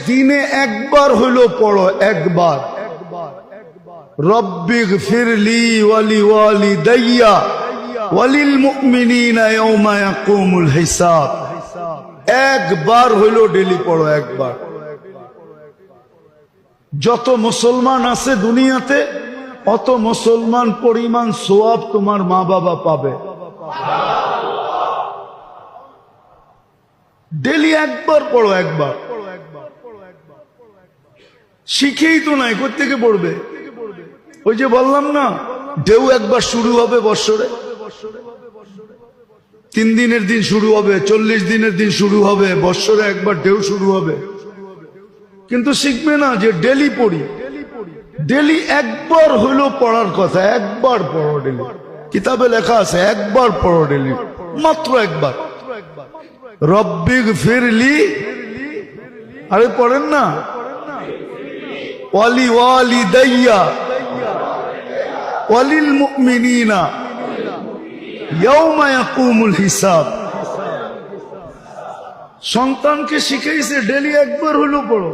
দিনে একবার হইলো পড়ো, একবার রব্বিগফিরলি ওয়ালি ওয়ালিদাইয়া ওয়ালিল মুমিনিনা ইয়াওমা ইয়াকুমুল হিসাব। একবার হইলো ডেলি পড়ো, একবার। যত মুসলমান আছে দুনিয়াতে অত মুসলমান পরিমাণ সওয়াব তোমার মা বাবা পাবে। ডেলি একবার পড়ো, একবার। শিখেই তো নাই, কোত্থেকে পড়বে? ওই যে বললাম না, ঢেউ একবার শুরু হবে বৎসরে, 3 দিনের দিন শুরু হবে, 40 দিনের দিন শুরু হবে, বৎসরে একবার ঢেউ শুরু হবে। কিন্তু শিখবে না যে ডেলি পড়ি। ডেলি একবার হইলো পড়ার কথা, একবার পড়ো ডেলি। কিতাবে লেখা আছে একবার পড়ো ডেলি, মাত্র একবার। রব্বিগফিরলি, আরে পড়েন না, ওয়ালি ওয়ালিদাইয়া ওয়ালিল মুমিনিনা ইয়াওমা ইয়াকুমুল হিসাব। সন্তানকে শিখাইছে ডেলি একবার হইলো পড়ো।